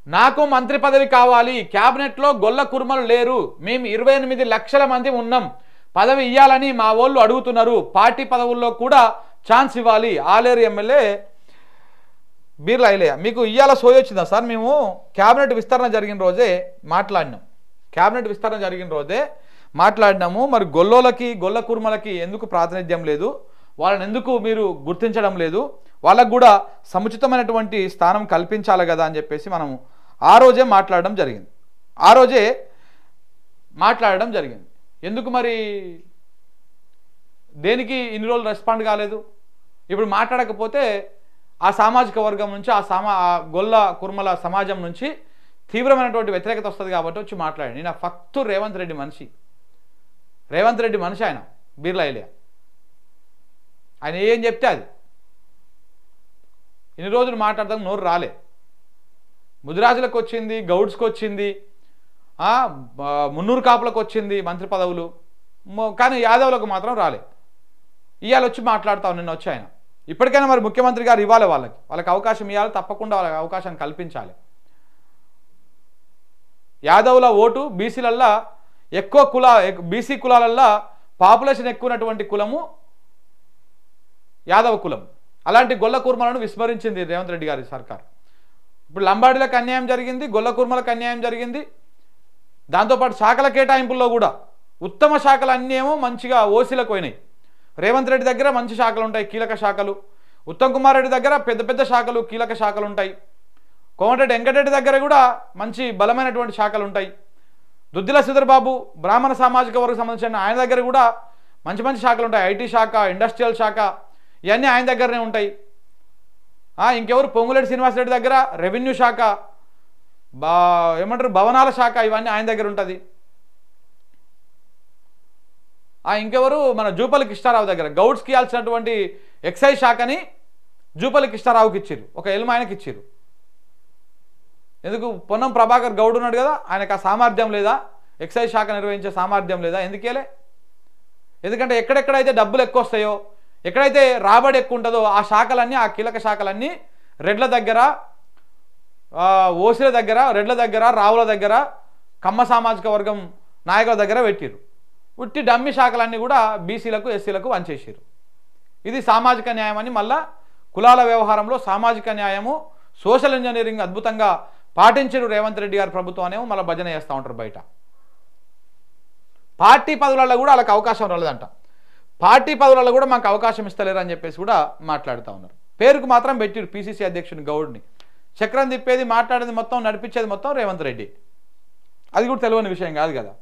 నాకు మంత్రి పదవి కావాలి, క్యాబినెట్లో గొల్ల కుర్మలు లేరు, మేము 28 లక్షల మంది ఉన్నాం, పదవి ఇవ్వాలని మా వాళ్ళు అడుగుతున్నారు, పార్టీ పదవుల్లో కూడా ఛాన్స్ ఇవ్వాలి. ఆలేరు ఎమ్మెల్యే బీర్లా ఐలయ్య. మీకు ఇవాళ సోయి వచ్చిందా సార్? మేము క్యాబినెట్ విస్తరణ జరిగిన రోజే మాట్లాడినాం, మరి గొల్లోలకి గొల్ల కుర్మలకి ఎందుకు ప్రాతినిధ్యం లేదు, వాళ్ళని ఎందుకు మీరు గుర్తించడం లేదు, వాళ్ళకు కూడా సముచితమైనటువంటి స్థానం కల్పించాలి కదా అని చెప్పేసి మనం ఆ రోజే మాట్లాడడం జరిగింది. ఎందుకు మరి దేనికి ఇన్ని రోజులు రెస్పాండ్ కాలేదు? ఇప్పుడు మాట్లాడకపోతే ఆ సామాజిక వర్గం నుంచి ఆ గొల్ల కుర్మల సమాజం నుంచి తీవ్రమైనటువంటి వ్యతిరేకత వస్తుంది కాబట్టి వచ్చి మాట్లాడండి. నేను ఫక్తు రేవంత్ రెడ్డి మనిషి ఆయన బీర్లా ఐలయ్య. ఆయన ఏం చెప్తే అది. ఇన్ని రోజులు మాట్లాడతాం నోరు రాలే. ముదిరాజులకు వచ్చింది, గౌడ్స్కి వచ్చింది, మున్నూరు కాపులకు వచ్చింది మంత్రి పదవులు, కానీ యాదవులకు మాత్రం రాలే. ఇవాళ వచ్చి మాట్లాడతాం. నిన్న వచ్చి ఆయన. ఇప్పటికైనా మరి ముఖ్యమంత్రి గారు ఇవ్వాలి, వాళ్ళకి అవకాశం ఇవ్వాలి, తప్పకుండా వాళ్ళకి అవకాశం కల్పించాలి. యాదవుల ఓటు బీసీలల్లా బీసీ కులాలల్లా పాపులేషన్ ఎక్కువటువంటి కులము యాదవ కులం. అలాంటి గొల్ల కుర్మలను విస్మరించింది రేవంత్ రెడ్డి గారి సర్కార్. ఇప్పుడు లంబాడీలకు అన్యాయం జరిగింది, గొల్ల కుర్మలకు అన్యాయం జరిగింది. దాంతోపాటు శాఖల కేటాయింపుల్లో కూడా ఉత్తమ శాఖలు అన్నీ ఏమో మంచిగా ఓసీలకు పోయినాయి. రేవంత్ రెడ్డి దగ్గర మంచి శాఖలు ఉంటాయి, కీలక శాఖలు. ఉత్తమ్ కుమార్ రెడ్డి దగ్గర పెద్ద పెద్ద శాఖలు, కీలక శాఖలు ఉంటాయి. కోమటిరెడ్డి వెంకటరెడ్డి దగ్గర కూడా మంచి బలమైనటువంటి శాఖలు ఉంటాయి. దుద్దిల శ్రీధర్ బాబు బ్రాహ్మణ సామాజిక వర్గం సంబంధించిన ఆయన దగ్గర కూడా మంచి మంచి శాఖలు ఉంటాయి. ఐటీ శాఖ, ఇండస్ట్రియల్ శాఖ, ఇవన్నీ ఆయన దగ్గరనే ఉంటాయి. ఇంకెవరు పొంగులేటి శ్రీనివాసరెడ్డి దగ్గర రెవెన్యూ శాఖ, భవనాల శాఖ, ఇవన్నీ ఆయన దగ్గర ఉంటుంది. ఇంకెవరు మన జూపల్లి కృష్ణారావు దగ్గర గౌడ్స్కి ఇవ్వాల్సినటువంటి ఎక్సైజ్ శాఖని జూపల్లి కృష్ణారావుకి ఇచ్చారు, ఒక ఎల్మాయనకి ఇచ్చారు. ఎందుకు? పొన్నం ప్రభాకర్ గౌడ్ ఉన్నాడు కదా, ఆయనకు ఆ సామర్థ్యం లేదా? ఎక్సైజ్ శాఖ నిర్వహించే సామర్థ్యం లేదా? ఎందుకేలే? ఎందుకంటే ఎక్కడెక్కడైతే డబ్బులు ఎక్కువ వస్తాయో, ఎక్కడైతే రాబడి ఎక్కువ ఉంటుందో ఆ శాఖలన్నీ, ఆ కీలక శాఖలన్నీ రెడ్ల దగ్గర, ఓసీల దగ్గర, రెడ్ల దగ్గర, రావుల దగ్గర, కమ్మ సామాజిక వర్గం నాయకుల దగ్గర పెట్టిరు. ఉట్టి డమ్మి శాఖలన్నీ కూడా బీసీలకు, ఎస్సీలకు వంచేసారు. ఇది సామాజిక న్యాయం అని మళ్ళా కులాల వ్యవహారంలో సామాజిక న్యాయము, సోషల్ ఇంజనీరింగ్ అద్భుతంగా పాటించారు రేవంత్ రెడ్డి గారి ప్రభుత్వం అనేమో మళ్ళీ భజన చేస్తూ ఉంటారు బయట. పార్టీ పదవులలో కూడా వాళ్ళకి అవకాశం రాలేదంట. పార్టీ పదవులలో కూడా మాకు అవకాశం ఇస్తలేరు అని చెప్పేసి కూడా మాట్లాడుతూ ఉన్నారు. పేరుకు మాత్రం పెట్టిరు పీసీసీ అధ్యక్షుని గౌడ్ని. చక్రం తిప్పేది, మాట్లాడేది మొత్తం, నడిపించేది మొత్తం రేవంత్ రెడ్డి. అది కూడా తెలియని విషయం కాదు కదా.